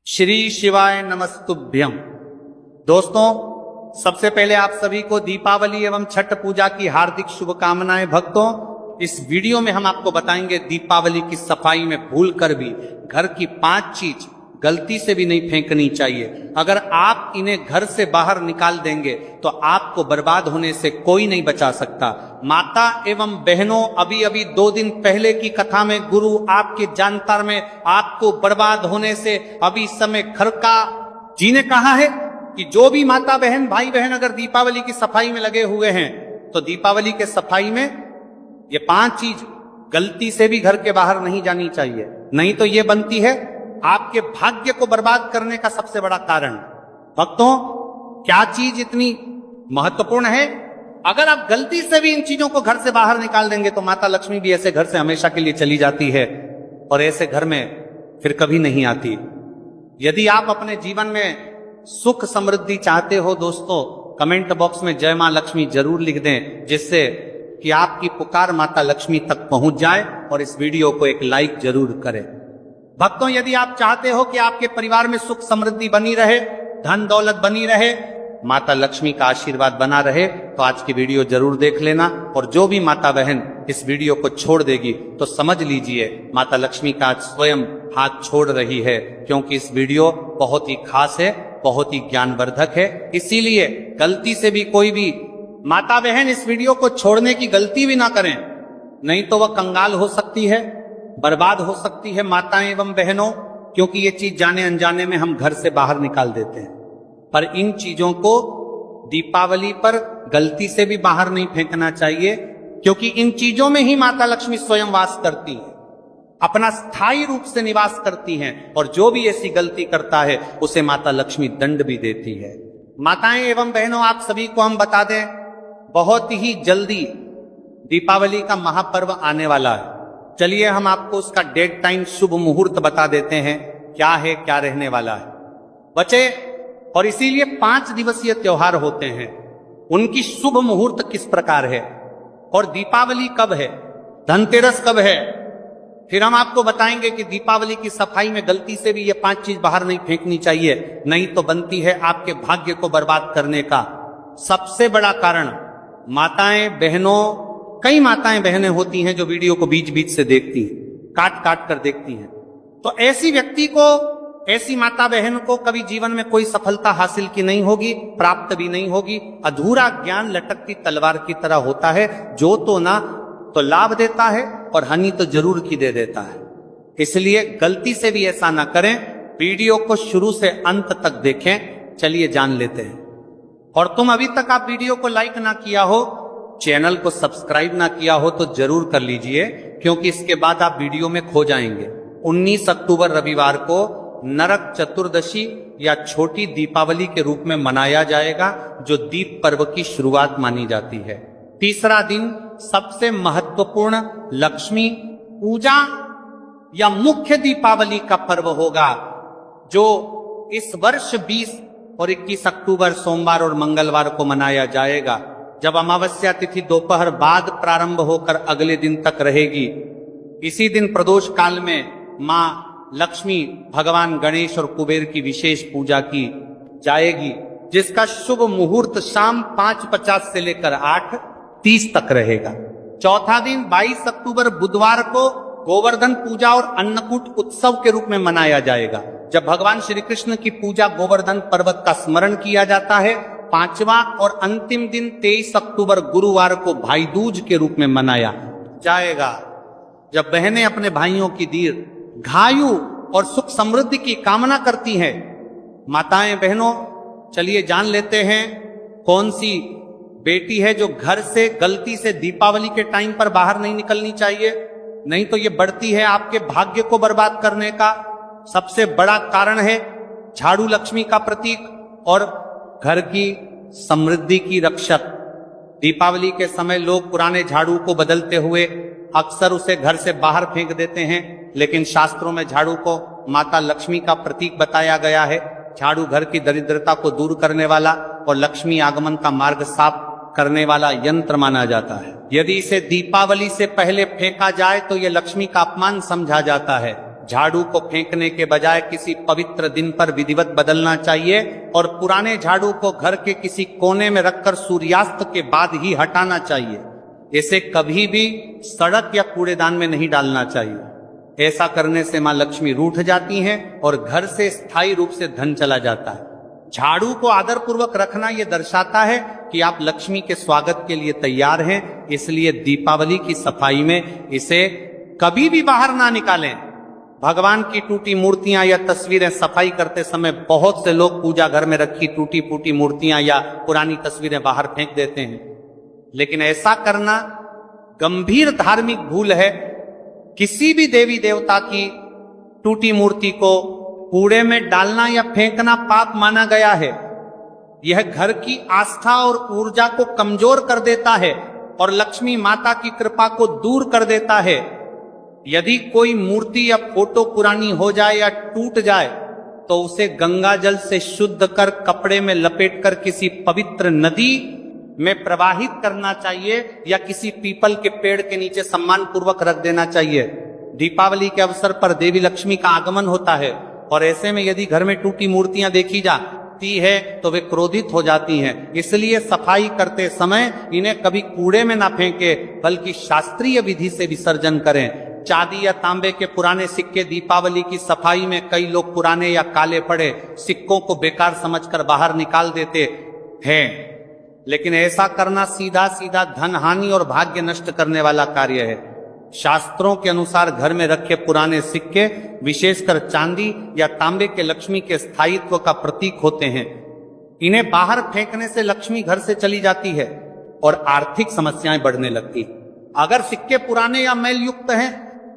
श्री शिवाय नमस्तुभ्यम। दोस्तों, सबसे पहले आप सभी को दीपावली एवं छठ पूजा की हार्दिक शुभकामनाएं। भक्तों, इस वीडियो में हम आपको बताएंगे दीपावली की सफाई में भूल कर भी घर की 5 चीज गलती से भी नहीं फेंकनी चाहिए। अगर आप इन्हें घर से बाहर निकाल देंगे तो आपको बर्बाद होने से कोई नहीं बचा सकता। माता एवं बहनों, अभी अभी 2 दिन पहले की कथा में गुरु आपके जानकार में आपको बर्बाद होने से अभी समय घर का जी ने कहा है कि जो भी माता बहन भाई बहन अगर दीपावली की सफाई में लगे हुए हैं तो दीपावली के सफाई में ये 5 चीज गलती से भी घर के बाहर नहीं जानी चाहिए, नहीं तो ये बनती है आपके भाग्य को बर्बाद करने का सबसे बड़ा कारण। भक्तों, क्या चीज इतनी महत्वपूर्ण है? अगर आप गलती से भी इन चीजों को घर से बाहर निकाल देंगे तो माता लक्ष्मी भी ऐसे घर से हमेशा के लिए चली जाती है और ऐसे घर में फिर कभी नहीं आती। यदि आप अपने जीवन में सुख समृद्धि चाहते हो दोस्तों, कमेंट बॉक्स में जय मां लक्ष्मी जरूर लिख दें, जिससे कि आपकी पुकार माता लक्ष्मी तक पहुंच जाए, और इस वीडियो को एक लाइक जरूर करें। भक्तों, यदि आप चाहते हो कि आपके परिवार में सुख समृद्धि बनी रहे, धन दौलत बनी रहे, माता लक्ष्मी का आशीर्वाद बना रहे, तो आज की वीडियो जरूर देख लेना। और जो भी माता बहन इस वीडियो को छोड़ देगी तो समझ लीजिए माता लक्ष्मी का आज स्वयं हाथ छोड़ रही है, क्योंकि इस वीडियो बहुत ही खास है, बहुत ही ज्ञानवर्धक है। इसीलिए गलती से भी कोई भी माता बहन इस वीडियो को छोड़ने की गलती भी ना करें, नहीं तो वह कंगाल हो सकती है, बर्बाद हो सकती है माताएं एवं बहनों, क्योंकि ये चीज जाने अनजाने में हम घर से बाहर निकाल देते हैं। पर इन चीजों को दीपावली पर गलती से भी बाहर नहीं फेंकना चाहिए, क्योंकि इन चीजों में ही माता लक्ष्मी स्वयं वास करती है, अपना स्थायी रूप से निवास करती हैं, और जो भी ऐसी गलती करता है उसे माता लक्ष्मी दंड भी देती है। माताएं एवं बहनों, आप सभी को हम बता दें, बहुत ही जल्दी दीपावली का महापर्व आने वाला है। चलिए हम आपको उसका डेट टाइम शुभ मुहूर्त बता देते हैं, क्या है, क्या रहने वाला है बच्चे। और इसीलिए 5 दिवसीय त्योहार होते हैं, उनकी शुभ मुहूर्त किस प्रकार है, और दीपावली कब है, धनतेरस कब है। फिर हम आपको बताएंगे कि दीपावली की सफाई में गलती से भी ये 5 चीज बाहर नहीं फेंकनी चाहिए, नहीं तो बनती है आपके भाग्य को बर्बाद करने का सबसे बड़ा कारण। माताएं बहनों, कई माताएं बहनें होती हैं जो वीडियो को बीच बीच से देखती हैं, काट काट कर देखती हैं, तो ऐसी व्यक्ति को, ऐसी माता बहन को कभी जीवन में कोई सफलता हासिल की नहीं होगी, प्राप्त भी नहीं होगी। अधूरा ज्ञान लटकती तलवार की तरह होता है, जो तो ना तो लाभ देता है और हानि तो जरूर की दे देता है। इसलिए गलती से भी ऐसा ना करें, वीडियो को शुरू से अंत तक देखें। चलिए जान लेते हैं। और तुम अभी तक आप वीडियो को लाइक ना किया हो, चैनल को सब्सक्राइब ना किया हो तो जरूर कर लीजिए, क्योंकि इसके बाद आप वीडियो में खो जाएंगे। 19 अक्टूबर रविवार को नरक चतुर्दशी या छोटी दीपावली के रूप में मनाया जाएगा, जो दीप पर्व की शुरुआत मानी जाती है। तीसरा दिन सबसे महत्वपूर्ण लक्ष्मी पूजा या मुख्य दीपावली का पर्व होगा, जो इस वर्ष 20 और 21 अक्टूबर सोमवार और मंगलवार को मनाया जाएगा, जब अमावस्या तिथि दोपहर बाद प्रारंभ होकर अगले दिन तक रहेगी। इसी दिन प्रदोष काल में मां लक्ष्मी, भगवान गणेश और कुबेर की विशेष पूजा की जाएगी, जिसका शुभ मुहूर्त शाम 5:50 से लेकर 8:30 तक रहेगा। चौथा दिन 22 अक्टूबर बुधवार को गोवर्धन पूजा और अन्नकूट उत्सव के रूप में मनाया जाएगा, जब भगवान श्री कृष्ण की पूजा गोवर्धन पर्वत का स्मरण किया जाता है। 5वां और अंतिम दिन 23 अक्टूबर गुरुवार को भाई दूज के रूप में मनाया जाएगा, जब बहनें अपने भाइयों की दीर्घायु और सुख समृद्धि की कामना करती हैं। माताएं बहनों, चलिए जान लेते हैं कौन सी बेटी है जो घर से गलती से दीपावली के टाइम पर बाहर नहीं निकलनी चाहिए, नहीं तो ये बढ़ती है आपके भाग्य को बर्बाद करने का सबसे बड़ा कारण है। झाड़ू लक्ष्मी का प्रतीक और घर की समृद्धि की रक्षक। दीपावली के समय लोग पुराने झाड़ू को बदलते हुए अक्सर उसे घर से बाहर फेंक देते हैं, लेकिन शास्त्रों में झाड़ू को माता लक्ष्मी का प्रतीक बताया गया है। झाड़ू घर की दरिद्रता को दूर करने वाला और लक्ष्मी आगमन का मार्ग साफ करने वाला यंत्र माना जाता है। यदि इसे दीपावली से पहले फेंका जाए तो यह लक्ष्मी का अपमान समझा जाता है। झाड़ू को फेंकने के बजाय किसी पवित्र दिन पर विधिवत बदलना चाहिए और पुराने झाड़ू को घर के किसी कोने में रखकर सूर्यास्त के बाद ही हटाना चाहिए। इसे कभी भी सड़क या कूड़ेदान में नहीं डालना चाहिए। ऐसा करने से मां लक्ष्मी रूठ जाती हैं और घर से स्थायी रूप से धन चला जाता है। झाड़ू को आदरपूर्वक रखना यह दर्शाता है कि आप लक्ष्मी के स्वागत के लिए तैयार हैं, इसलिए दीपावली की सफाई में इसे कभी भी बाहर ना निकालें। भगवान की टूटी मूर्तियां या तस्वीरें सफाई करते समय बहुत से लोग पूजा घर में रखी टूटी फूटी मूर्तियां या पुरानी तस्वीरें बाहर फेंक देते हैं, लेकिन ऐसा करना गंभीर धार्मिक भूल है। किसी भी देवी देवता की टूटी मूर्ति को कूड़े में डालना या फेंकना पाप माना गया है। यह घर की आस्था और ऊर्जा को कमजोर कर देता है और लक्ष्मी माता की कृपा को दूर कर देता है। यदि कोई मूर्ति या फोटो पुरानी हो जाए या टूट जाए तो उसे गंगा जल से शुद्ध कर कपड़े में लपेटकर किसी पवित्र नदी में प्रवाहित करना चाहिए या किसी पीपल के पेड़ के नीचे सम्मान पूर्वक रख देना चाहिए। दीपावली के अवसर पर देवी लक्ष्मी का आगमन होता है और ऐसे में यदि घर में टूटी मूर्तियां देखी जाती है तो वे क्रोधित हो जाती हैं। इसलिए सफाई करते समय इन्हें कभी कूड़े में ना फेंके बल्कि शास्त्रीय विधि से विसर्जन करें। चांदी या तांबे के पुराने सिक्के दीपावली की सफाई में कई लोग पुराने या काले पड़े सिक्कों को बेकार समझकर बाहर निकाल देते हैं, लेकिन ऐसा करना सीधा सीधा धन हानि और भाग्य नष्ट करने वाला कार्य है। शास्त्रों के अनुसार घर में रखे पुराने सिक्के विशेषकर चांदी या तांबे के लक्ष्मी के स्थायित्व का प्रतीक होते हैं। इन्हें बाहर फेंकने से लक्ष्मी घर से चली जाती है और आर्थिक समस्याएं बढ़ने लगती। अगर सिक्के पुराने या मैल युक्त हैं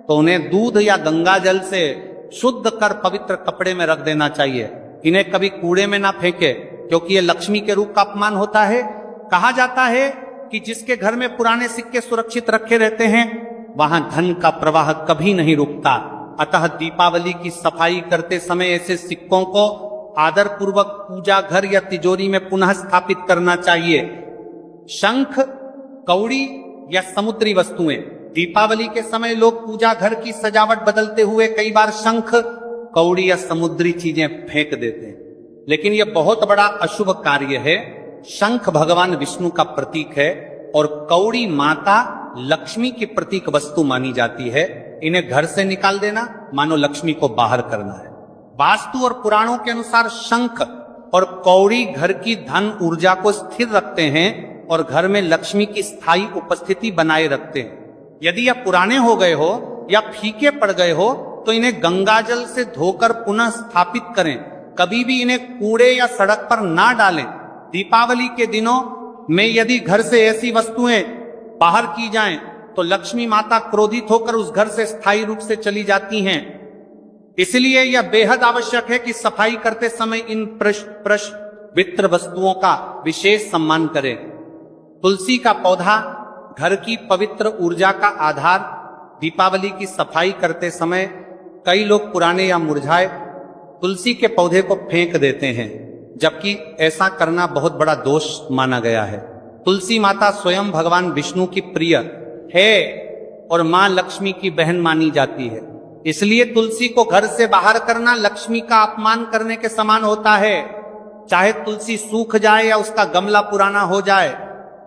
तो उन्हें दूध या गंगा जल से शुद्ध कर पवित्र कपड़े में रख देना चाहिए। इन्हें कभी कूड़े में ना फेंके क्योंकि ये लक्ष्मी के रूप का अपमान होता है। कहा जाता है कि जिसके घर में पुराने सिक्के सुरक्षित रखे रहते हैं वहां धन का प्रवाह कभी नहीं रुकता। अतः दीपावली की सफाई करते समय ऐसे सिक्कों को आदरपूर्वक पूजा घर या तिजोरी में पुनः स्थापित करना चाहिए। शंख, कौड़ी या समुद्री वस्तुएं, दीपावली के समय लोग पूजा घर की सजावट बदलते हुए कई बार शंख, कौड़ी या समुद्री चीजें फेंक देते हैं, लेकिन यह बहुत बड़ा अशुभ कार्य है। शंख भगवान विष्णु का प्रतीक है और कौड़ी माता लक्ष्मी की प्रतीक वस्तु मानी जाती है। इन्हें घर से निकाल देना मानो लक्ष्मी को बाहर करना है। वास्तु और पुराणों के अनुसार शंख और कौड़ी घर की धन ऊर्जा को स्थिर रखते हैं और घर में लक्ष्मी की स्थायी उपस्थिति बनाए रखते हैं। यदि यह पुराने हो गए हो या फीके पड़ गए हो तो इन्हें गंगाजल से धोकर पुनः स्थापित करें। कभी भी इन्हें कूड़े या सड़क पर ना डालें। दीपावली के दिनों में यदि घर से ऐसी वस्तुएं बाहर की जाएं तो लक्ष्मी माता क्रोधित होकर उस घर से स्थायी रूप से चली जाती हैं। इसलिए यह बेहद आवश्यक है कि सफाई करते समय इन पवित्र वस्तुओं का विशेष सम्मान करें। तुलसी का पौधा घर की पवित्र ऊर्जा का आधार। दीपावली की सफाई करते समय कई लोग पुराने या मुरझाए तुलसी के पौधे को फेंक देते हैं, जबकि ऐसा करना बहुत बड़ा दोष माना गया है। तुलसी माता स्वयं भगवान विष्णु की प्रिय है और मां लक्ष्मी की बहन मानी जाती है। इसलिए तुलसी को घर से बाहर करना लक्ष्मी का अपमान करने के समान होता है। चाहे तुलसी सूख जाए या उसका गमला पुराना हो जाए,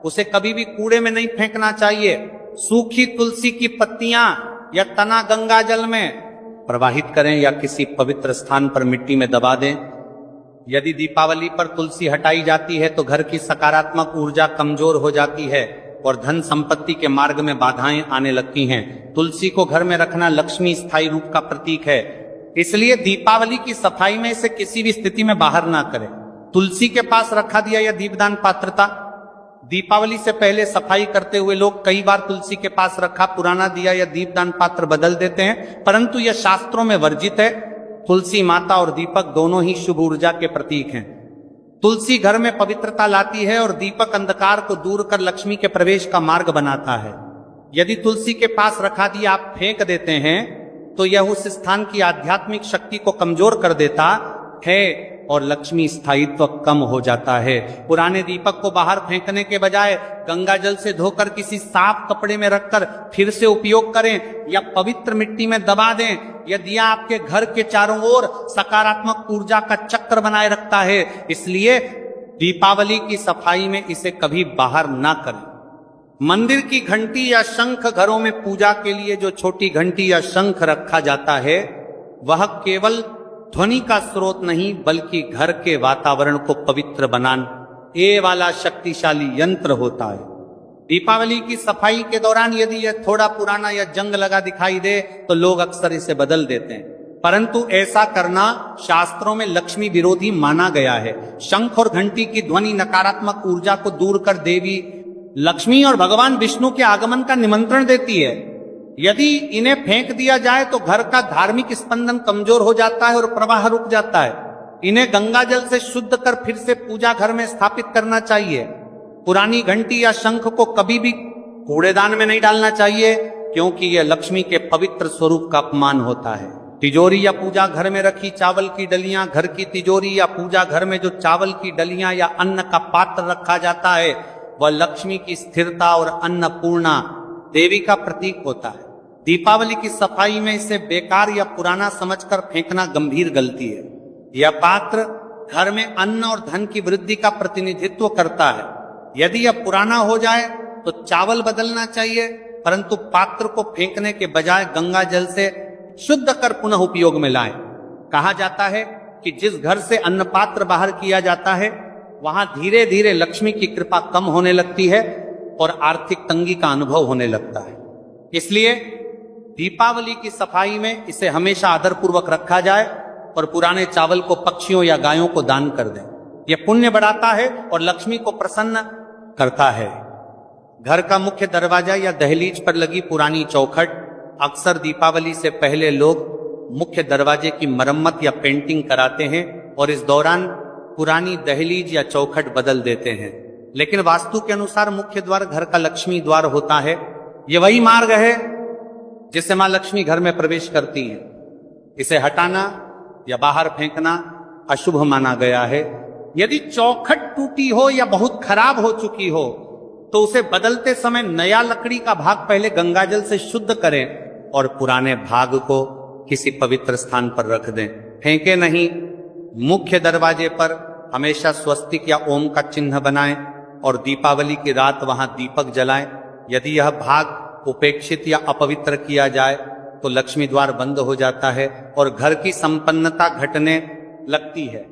उसे कभी भी कूड़े में नहीं फेंकना चाहिए। सूखी तुलसी की पत्तियां या तना गंगा जल में प्रवाहित करें या किसी पवित्र स्थान पर मिट्टी में दबा दें। यदि दीपावली पर तुलसी हटाई जाती है तो घर की सकारात्मक ऊर्जा कमजोर हो जाती है और धन संपत्ति के मार्ग में बाधाएं आने लगती हैं। तुलसी को घर में रखना लक्ष्मी स्थायी रूप का प्रतीक है, इसलिए दीपावली की सफाई में इसे किसी भी स्थिति में बाहर ना करें। तुलसी के पास रखा दिया या दीपदान पात्रता। दीपावली से पहले सफाई करते हुए लोग कई बार तुलसी के पास रखा पुराना दिया या दीपदान पात्र बदल देते हैं, परंतु यह शास्त्रों में वर्जित है। तुलसी माता और दीपक दोनों ही शुभ ऊर्जा के प्रतीक हैं। तुलसी घर में पवित्रता लाती है और दीपक अंधकार को दूर कर लक्ष्मी के प्रवेश का मार्ग बनाता है। यदि तुलसी के पास रखा दिया आप फेंक देते हैं तो यह उस स्थान की आध्यात्मिक शक्ति को कमजोर कर देता है और लक्ष्मी स्थायित्व कम हो जाता है। पुराने दीपक को बाहर फेंकने के बजाय गंगा जल से धोकर किसी साफ कपड़े में रखकर फिर से उपयोग करें या पवित्र मिट्टी में दबा दें। यह दिया आपके घर के चारों ओर सकारात्मक ऊर्जा का चक्र बनाए रखता है। इसलिए दीपावली की सफाई में इसे कभी बाहर ना करें। मंदिर की घंटी या शंख, घरों में पूजा के लिए जो छोटी घंटी या शंख रखा जाता है, वह केवल ध्वनि का स्रोत नहीं बल्कि घर के वातावरण को पवित्र बनाने वाला शक्तिशाली यंत्र होता है। दीपावली की सफाई के दौरान यदि यह थोड़ा पुराना या जंग लगा दिखाई दे तो लोग अक्सर इसे बदल देते हैं, परंतु ऐसा करना शास्त्रों में लक्ष्मी विरोधी माना गया है। शंख और घंटी की ध्वनि नकारात्मक ऊर्जा को दूर कर देवी लक्ष्मी और भगवान विष्णु के आगमन का निमंत्रण देती है। यदि इन्हें फेंक दिया जाए तो घर का धार्मिक स्पंदन कमजोर हो जाता है और प्रवाह रुक जाता है। इन्हें गंगा जल से शुद्ध कर फिर से पूजा घर में स्थापित करना चाहिए। पुरानी घंटी या शंख को कभी भी कूड़ेदान में नहीं डालना चाहिए, क्योंकि यह लक्ष्मी के पवित्र स्वरूप का अपमान होता है। तिजोरी या पूजा घर में रखी चावल की डलियां, घर की तिजोरी या पूजा घर में जो चावल की डलियां या अन्न का पात्र रखा जाता है, वह लक्ष्मी की स्थिरता और अन्नपूर्णा देवी का प्रतीक होता है। दीपावली की सफाई में इसे बेकार या पुराना समझकर फेंकना गंभीर गलती है। यह पात्र घर में अन्न और धन की वृद्धि का प्रतिनिधित्व करता है। यदि यह पुराना हो जाए तो चावल बदलना चाहिए, परंतु पात्र को फेंकने के बजाय गंगा जल से शुद्ध कर पुनः उपयोग में लाएं। कहा जाता है कि जिस घर से अन्न पात्र बाहर किया जाता है, वहां धीरे धीरे लक्ष्मी की कृपा कम होने लगती है और आर्थिक तंगी का अनुभव होने लगता है। इसलिए दीपावली की सफाई में इसे हमेशा आदरपूर्वक रखा जाए और पुराने चावल को पक्षियों या गायों को दान कर दें। यह पुण्य बढ़ाता है और लक्ष्मी को प्रसन्न करता है। घर का मुख्य दरवाजा या दहलीज पर लगी पुरानी चौखट, अक्सर दीपावली से पहले लोग मुख्य दरवाजे की मरम्मत या पेंटिंग कराते हैं और इस दौरान पुरानी दहलीज या चौखट बदल देते हैं। लेकिन वास्तु के अनुसार मुख्य द्वार घर का लक्ष्मी द्वार होता है। यह वही मार्ग है जिससे मां लक्ष्मी घर में प्रवेश करती हैं। इसे हटाना या बाहर फेंकना अशुभ माना गया है। यदि चौखट टूटी हो या बहुत खराब हो चुकी हो तो उसे बदलते समय नया लकड़ी का भाग पहले गंगाजल से शुद्ध करें और पुराने भाग को किसी पवित्र स्थान पर रख दें, फेंके नहीं। मुख्य दरवाजे पर हमेशा स्वस्तिक या ओम का चिन्ह बनाएं और दीपावली की रात वहां दीपक जलाएं। यदि यह भाग उपेक्षित या अपवित्र किया जाए तो लक्ष्मी द्वार बंद हो जाता है और घर की संपन्नता घटने लगती है।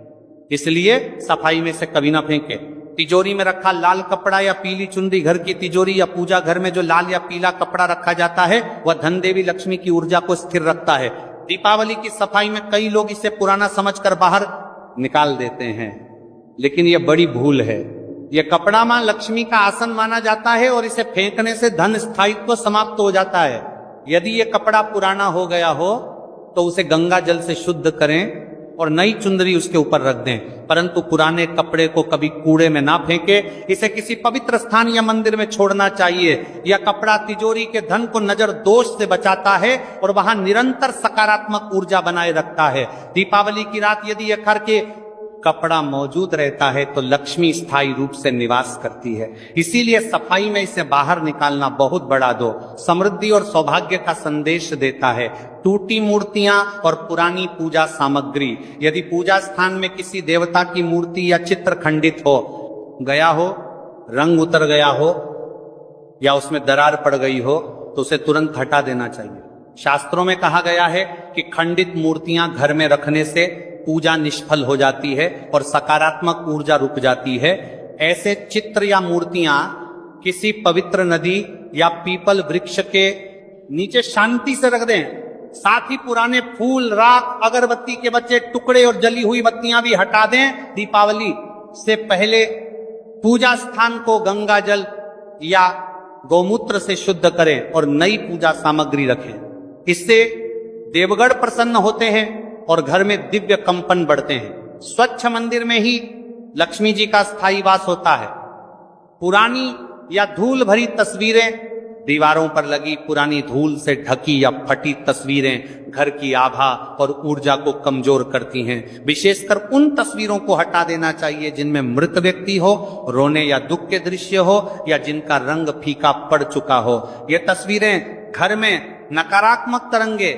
इसलिए सफाई में से कभी ना फेंके। तिजोरी में रखा लाल कपड़ा या पीली चुनरी, घर की तिजोरी या पूजा घर में जो लाल या पीला कपड़ा रखा जाता है, वह धन देवी लक्ष्मी की ऊर्जा को स्थिर रखता है। दीपावली की सफाई में कई लोग इसे पुराना समझकर बाहर निकाल देते हैं, लेकिन यह बड़ी भूल है। यह कपड़ा मां लक्ष्मी का आसन माना जाता है और इसे फेंकने से धन स्थायित्व समाप्त हो जाता है। यदि यह कपड़ा पुराना हो गया हो तो उसे गंगा जल से शुद्ध करें और नई चुंदरी उसके ऊपर रख दें, परंतु पुराने कपड़े को कभी कूड़े में ना फेंके। इसे किसी पवित्र स्थान या मंदिर में छोड़ना चाहिए। यह कपड़ा तिजोरी के धन को नजर दोष से बचाता है और वहां निरंतर सकारात्मक ऊर्जा बनाए रखता है। दीपावली की रात यदि यह घर के कपड़ा मौजूद रहता है तो लक्ष्मी स्थायी रूप से निवास करती है। इसीलिए सफाई में इसे बाहर निकालना बहुत बड़ा दो समृद्धि और सौभाग्य का संदेश देता है। टूटी मूर्तियां और पुरानी पूजा सामग्री, यदि पूजा स्थान में किसी देवता की मूर्ति या चित्र खंडित हो गया हो, रंग उतर गया हो या उसमें दरार पड़ गई हो तो उसे तुरंत हटा देना चाहिए। शास्त्रों में कहा गया है कि खंडित मूर्तियां घर में रखने से पूजा निष्फल हो जाती है और सकारात्मक ऊर्जा रुक जाती है। ऐसे चित्र या मूर्तियां किसी पवित्र नदी या पीपल वृक्ष के नीचे शांति से रख दें। साथ ही पुराने फूल, राख, अगरबत्ती के बचे टुकड़े और जली हुई बत्तियां भी हटा दें। दीपावली से पहले पूजा स्थान को गंगा जल या गौमूत्र से शुद्ध करें और नई पूजा सामग्री रखें। इससे देवगण प्रसन्न होते हैं और घर में दिव्य कंपन बढ़ते हैं। स्वच्छ मंदिर में ही लक्ष्मी जी का स्थायी वास होता है। पुरानी या धूल भरी तस्वीरें दीवारों पर लगी पुरानी धूल से ढकी या फटी तस्वीरें घर की आभा और ऊर्जा को कमजोर करती हैं। विशेषकर उन तस्वीरों को हटा देना चाहिए जिनमें मृत व्यक्ति हो, रोने या दुख के दृश्य हो या जिनका रंग फीका पड़ चुका हो। ये तस्वीरें घर में नकारात्मक तरंगे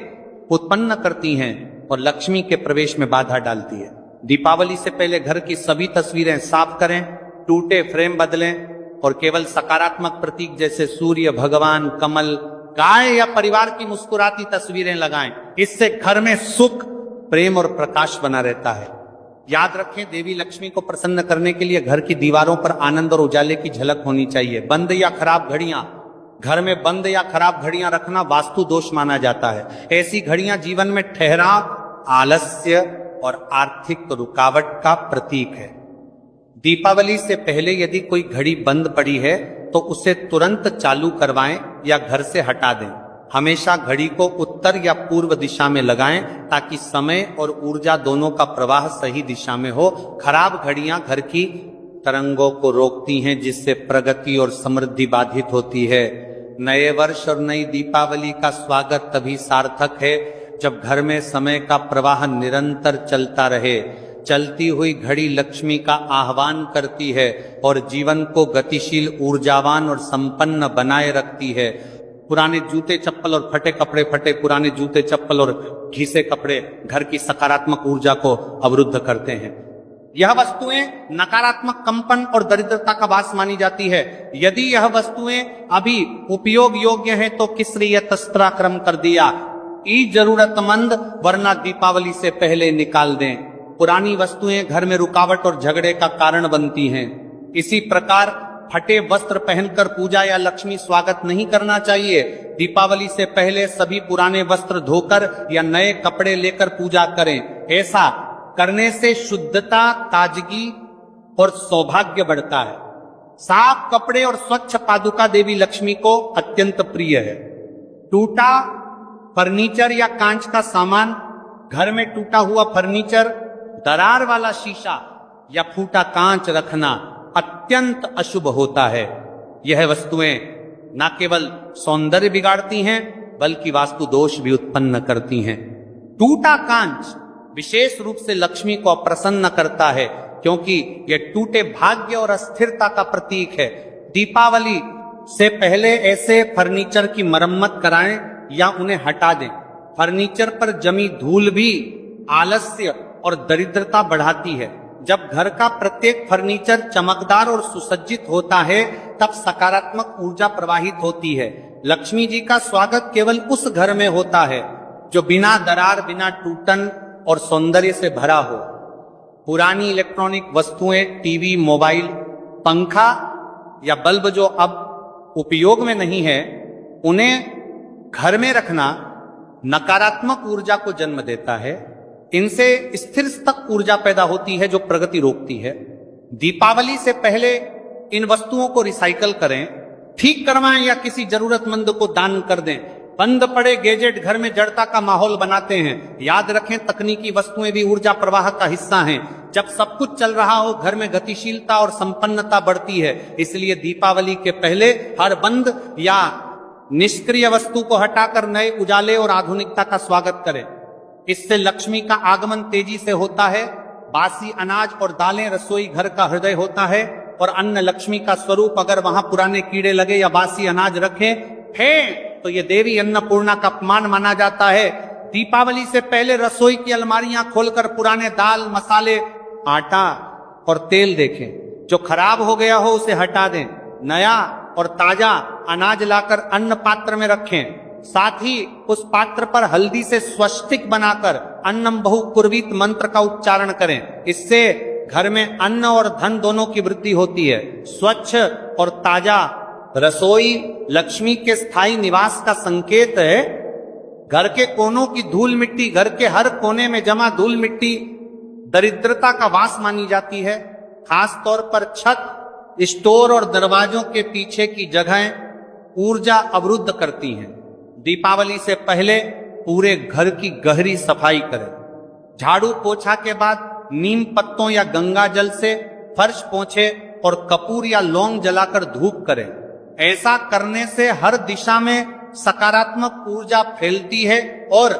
उत्पन्न करती हैं और लक्ष्मी के प्रवेश में बाधा डालती है। दीपावली से पहले घर की सभी तस्वीरें साफ करें, टूटे फ्रेम बदलें और केवल सकारात्मक प्रतीक जैसे सूर्य, भगवान, कमल, गाय या परिवार की मुस्कुराती तस्वीरें लगाएं। इससे घर में सुख, प्रेम और प्रकाश बना रहता है। याद रखें, देवी लक्ष्मी को प्रसन्न करने के लिए घर की दीवारों पर आनंद और उजाले की झलक होनी चाहिए। बंद या खराब घड़ियां, घर में बंद या खराब घड़ियां रखना वास्तु दोष माना जाता है। ऐसी घड़ियां जीवन में ठहराव, आलस्य और आर्थिक रुकावट का प्रतीक है। दीपावली से पहले यदि कोई घड़ी बंद पड़ी है तो उसे तुरंत चालू करवाएं या घर से हटा दें। हमेशा घड़ी को उत्तर या पूर्व दिशा में लगाएं ताकि समय और ऊर्जा दोनों का प्रवाह सही दिशा में हो। खराब घड़ियां घर की तरंगों को रोकती हैं, जिससे प्रगति और समृद्धि बाधित होती है। नए वर्ष और नई दीपावली का स्वागत तभी सार्थक है जब घर में समय का प्रवाह निरंतर चलता रहे। चलती हुई घड़ी लक्ष्मी का आह्वान करती है और जीवन को गतिशील, ऊर्जावान और संपन्न बनाए रखती है। पुराने जूते चप्पल और फटे पुराने जूते चप्पल और घिसे कपड़े घर की सकारात्मक ऊर्जा को अवरुद्ध करते हैं। यह वस्तुएं नकारात्मक कंपन और दरिद्रता का वास मानी जाती है। यदि यह वस्तुएं अभी उपयोग योग्य हैं तो किस लिए तस्त्राक्रम कर दिया। ई जरूरतमंद, वरना दीपावली से पहले निकाल दें। पुरानी वस्तुएं घर में रुकावट और झगड़े का कारण बनती हैं। इसी प्रकार फटे वस्त्र पहनकर पूजा या लक्ष्मी स्वागत नहीं करना चाहिए। दीपावली से पहले सभी पुराने वस्त्र धोकर या नए कपड़े लेकर पूजा करें। ऐसा करने से शुद्धता, ताजगी और सौभाग्य बढ़ता है। साफ कपड़े और स्वच्छ पादुका देवी लक्ष्मी को अत्यंत प्रिय है। टूटा फर्नीचर या कांच का सामान, घर में टूटा हुआ फर्नीचर, दरार वाला शीशा या फूटा कांच रखना अत्यंत अशुभ होता है। यह वस्तुएं न केवल सौंदर्य बिगाड़ती हैं बल्कि वास्तु दोष भी उत्पन्न करती हैं। टूटा कांच विशेष रूप से लक्ष्मी को अप्रसन्न करता है क्योंकि यह टूटे भाग्य और अस्थिरता का प्रतीक है। दीपावली से पहले ऐसे फर्नीचर की मरम्मत कराएं या उन्हें हटा दें। फर्नीचर पर जमी धूल भी आलस्य और दरिद्रता बढ़ाती है। जब घर का प्रत्येक फर्नीचर चमकदार और सुसज्जित होता है तब सकारात्मक ऊर्जा प्रवाहित होती है। लक्ष्मी जी का स्वागत केवल उस घर में होता है जो बिना दरार, बिना टूटन और सौंदर्य से भरा हो। पुरानी इलेक्ट्रॉनिक वस्तुएं, टीवी, मोबाइल, पंखा या बल्ब जो अब उपयोग में नहीं है, उन्हें घर में रखना नकारात्मक ऊर्जा को जन्म देता है। इनसे स्थिर तक ऊर्जा पैदा होती है जो प्रगति रोकती है। दीपावली से पहले इन वस्तुओं को रिसाइकल करें, ठीक करवाएं या किसी जरूरतमंद को दान कर दें। बंद पड़े गैजेट घर में जड़ता का माहौल बनाते हैं। याद रखें, तकनीकी वस्तुएं भी ऊर्जा प्रवाह का हिस्सा हैं। जब सब कुछ चल रहा हो, घर में गतिशीलता और संपन्नता बढ़ती है। इसलिए दीपावली के पहले हर बंद या निष्क्रिय वस्तु को हटाकर नए उजाले और आधुनिकता का स्वागत करें। इससे लक्ष्मी का आगमन तेजी से होता है। बासी अनाज और दालें रसोई घर का हृदय होता है और अन्न लक्ष्मी का स्वरूप। अगर वहां पुराने कीड़े लगे या बासी अनाज रखे हैं तो ये देवी अन्नपूर्णा का अपमान माना जाता है। दीपावली से पहले रसोई की अलमारियां खोलकर पुराने दाल, मसाले, आटा और तेल देखें। जो खराब हो गया हो उसे हटा दें। नया और ताजा अनाज लाकर अन्न पात्र में रखें। साथ ही उस पात्र पर हल्दी से स्वस्तिक बनाकर अन्नम बहु कुर्वीत मंत्र का उच्चारण करें। इससे घर में अन्न और धन दोनों की वृद्धि होती है। स्वच्छ और ताजा रसोई लक्ष्मी के स्थायी निवास का संकेत है। घर के कोनों की धूल मिट्टी, घर के हर कोने में जमा धूल मिट्टी दरिद्रता का वास मानी जाती है। खास तौर पर छत, स्टोर और दरवाजों के पीछे की जगहें ऊर्जा अवरुद्ध करती हैं। दीपावली से पहले पूरे घर की गहरी सफाई करें। झाड़ू पोछा के बाद नीम पत्तों या गंगा जल से फर्श पोंछे और कपूर या लौंग जलाकर धूप करें। ऐसा करने से हर दिशा में सकारात्मक ऊर्जा फैलती है और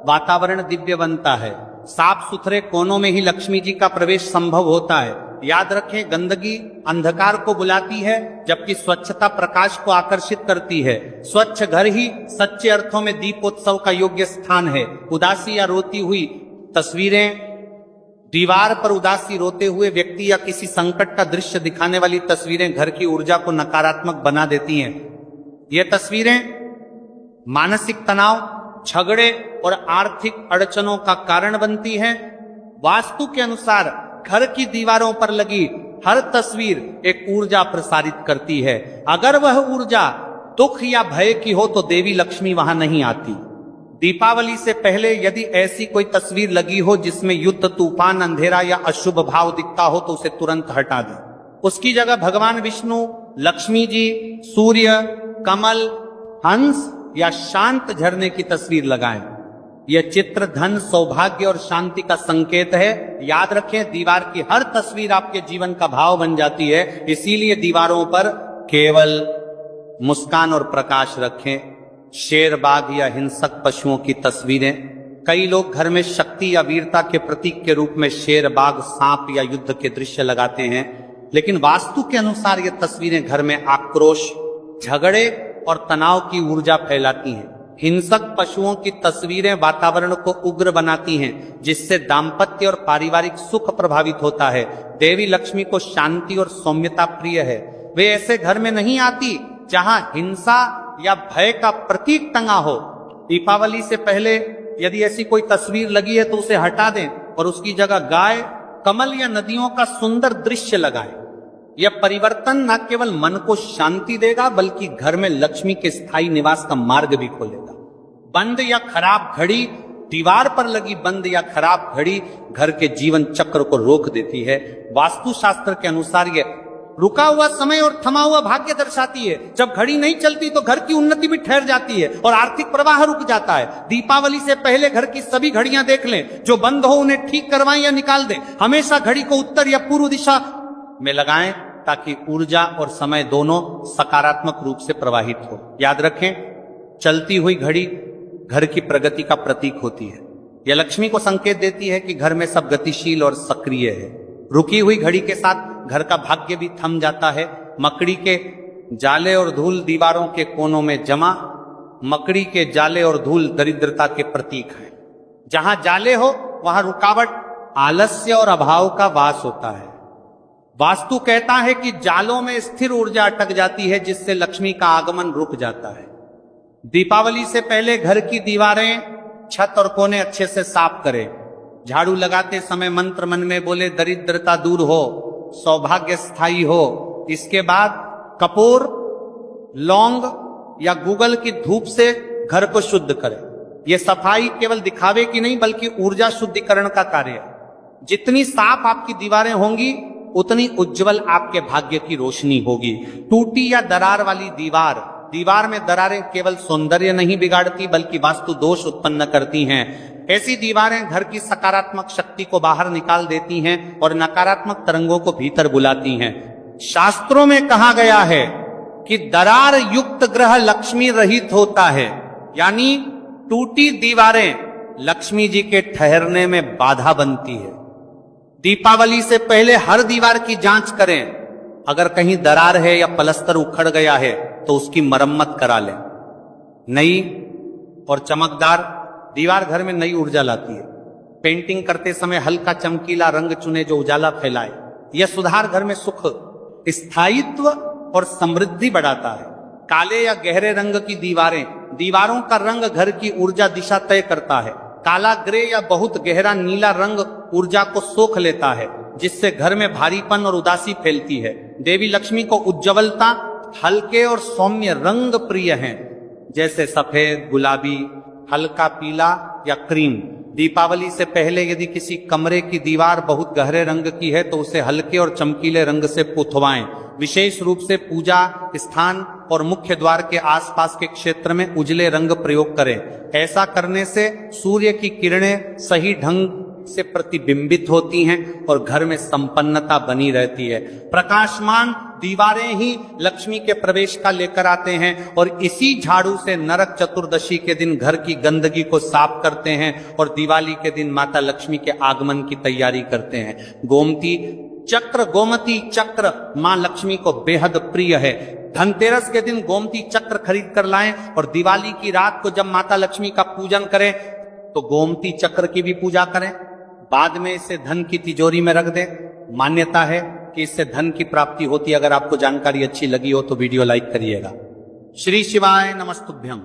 वातावरण दिव्य बनता है। साफ सुथरे कोनों में ही लक्ष्मी जी का प्रवेश संभव होता है। याद रखें, गंदगी अंधकार को बुलाती है, जबकि स्वच्छता प्रकाश को आकर्षित करती है। स्वच्छ घर ही सच्चे अर्थों में दीपोत्सव का योग्य स्थान है। उदासी या रोती हुई तस्वीरें, दीवार पर उदासी रोते हुए व्यक्ति या किसी संकट का दृश्य दिखाने वाली तस्वीरें घर की ऊर्जा को नकारात्मक बना देती हैं। ये तस्वीरें मानसिक तनाव, झगड़े और आर्थिक अड़चनों का कारण बनती हैं। वास्तु के अनुसार घर की दीवारों पर लगी हर तस्वीर एक ऊर्जा प्रसारित करती है। अगर वह ऊर्जा दुख या भय की हो तो देवी लक्ष्मी वहां नहीं आती। दीपावली से पहले यदि ऐसी कोई तस्वीर लगी हो जिसमें युद्ध, तूफान, अंधेरा या अशुभ भाव दिखता हो तो उसे तुरंत हटा दें। उसकी जगह भगवान विष्णु, लक्ष्मी जी, सूर्य, कमल, हंस या शांत झरने की तस्वीर लगाएं। यह चित्र धन, सौभाग्य और शांति का संकेत है। याद रखें, दीवार की हर तस्वीर आपके जीवन का भाव बन जाती है। इसीलिए दीवारों पर केवल मुस्कान और प्रकाश रखें। शेर, बाघ या हिंसक पशुओं की तस्वीरें। कई लोग घर में शक्ति या वीरता के प्रतीक के रूप में शेर, बाघ, सांप या युद्ध के दृश्य लगाते हैं, लेकिन वास्तु के अनुसार ये तस्वीरें घर में आक्रोश, झगड़े और तनाव की ऊर्जा फैलाती हैं। हिंसक पशुओं की तस्वीरें वातावरण को उग्र बनाती हैं, जिससे दाम्पत्य और पारिवारिक सुख प्रभावित होता है। देवी लक्ष्मी को शांति और सौम्यता प्रिय है। वे ऐसे घर में नहीं आती जहां हिंसा या भय का प्रतीक टंगा हो। दीपावली से पहले यदि ऐसी कोई तस्वीर लगी है तो उसे हटा दें और उसकी जगह गाय, कमल या नदियों का सुंदर दृश्य लगाएं। यह परिवर्तन न केवल मन को शांति देगा बल्कि घर में लक्ष्मी के स्थायी निवास का मार्ग भी खोलेगा। बंद या खराब घड़ी, दीवार पर लगी बंद या खराब घड़ी घर के जीवन चक्र को रोक देती है। वास्तुशास्त्र के अनुसार यह रुका हुआ समय और थमा हुआ भाग्य दर्शाती है। जब घड़ी नहीं चलती तो घर की उन्नति भी ठहर जाती है और आर्थिक प्रवाह रुक जाता है। दीपावली से पहले घर की सभी घड़ियां देख लें, जो बंद हो उन्हें ठीक करवाएं या निकाल दें। हमेशा घड़ी को उत्तर या पूर्व दिशा में लगाएं ताकि ऊर्जा और समय दोनों सकारात्मक रूप से प्रवाहित हो। याद रखें, चलती हुई घड़ी घर की प्रगति का प्रतीक होती है। यह लक्ष्मी को संकेत देती है कि घर में सब गतिशील और सक्रिय है। रुकी हुई घड़ी के साथ घर का भाग्य भी थम जाता है। मकड़ी के जाले और धूल दीवारों के कोनों में जमा। मकड़ी के जाले और धूल दरिद्रता के प्रतीक है। जहां जाले हो वहां रुकावट, आलस्य और अभाव का वास होता है। वास्तु कहता है कि जालों में स्थिर ऊर्जा अटक जाती है, जिससे लक्ष्मी का आगमन रुक जाता है। दीपावली से पहले घर की दीवारें, छत और कोने अच्छे से साफ करें। झाड़ू लगाते समय मंत्र मन में बोले, दरिद्रता दूर हो, सौभाग्य स्थायी हो। इसके बाद कपूर, लौंग या गूगल की धूप से घर को शुद्ध करें। यह सफाई केवल दिखावे की नहीं बल्कि ऊर्जा शुद्धिकरण का कार्य है। जितनी साफ आपकी दीवारें होंगी उतनी उज्जवल आपके भाग्य की रोशनी होगी। टूटी या दरार वाली दीवार में दरारें केवल सौंदर्य नहीं बिगाड़ती बल्कि वास्तु दोष उत्पन्न करती हैं। ऐसी दीवारें घर की सकारात्मक शक्ति को बाहर निकाल देती हैं और नकारात्मक तरंगों को भीतर बुलाती हैं। शास्त्रों में कहा गया है कि दरार युक्त ग्रह लक्ष्मी रहित होता है, यानी टूटी दीवारें लक्ष्मी जी के ठहरने में बाधा बनती है। दीपावली से पहले हर दीवार की जांच करें। अगर कहीं दरार है या पलस्तर उखड़ गया है तो उसकी मरम्मत करा लें। नई और चमकदार दीवार घर में नई ऊर्जा लाती है। पेंटिंग करते समय हल्का चमकीला रंग चुने जो उजाला फैलाए। यह सुधार घर में सुख, स्थायित्व और समृद्धि बढ़ाता है। काले या गहरे रंग की दीवारों का रंग घर की ऊर्जा दिशा तय करता है। काला, ग्रे या बहुत गहरा नीला रंग ऊर्जा को सोख लेता है, जिससे घर में भारीपन और उदासी फैलती है। देवी लक्ष्मी को उज्ज्वलता, हल्के और सौम्य रंग प्रिय हैं, जैसे सफेद, गुलाबी, हल्का पीला या क्रीम। दीपावली से पहले यदि किसी कमरे की दीवार बहुत गहरे रंग की है तो उसे हल्के और चमकीले रंग से पुतवाएं। विशेष रूप से पूजा स्थान और मुख्य द्वार के आसपास के क्षेत्र में उजले रंग प्रयोग करें। ऐसा करने से सूर्य की किरणें सही ढंग से प्रतिबिंबित होती हैं और घर में संपन्नता बनी रहती है। प्रकाशमान दीवारें ही लक्ष्मी के प्रवेश का लेकर आते हैं और इसी झाड़ू से नरक चतुर्दशी के दिन घर की गंदगी को साफ करते हैं और दिवाली के दिन माता लक्ष्मी के आगमन की तैयारी करते हैं। गोमती चक्र मां लक्ष्मी को बेहद प्रिय है। धनतेरस के दिन गोमती चक्र खरीद कर लाएं और दिवाली की रात को जब माता लक्ष्मी का पूजन करें तो गोमती चक्र की भी पूजा करें। बाद में इसे धन की तिजोरी में रख दें। मान्यता है कि इससे धन की प्राप्ति होती है। अगर आपको जानकारी अच्छी लगी हो तो वीडियो लाइक करिएगा। श्री शिवाय नमस्तुभ्यम।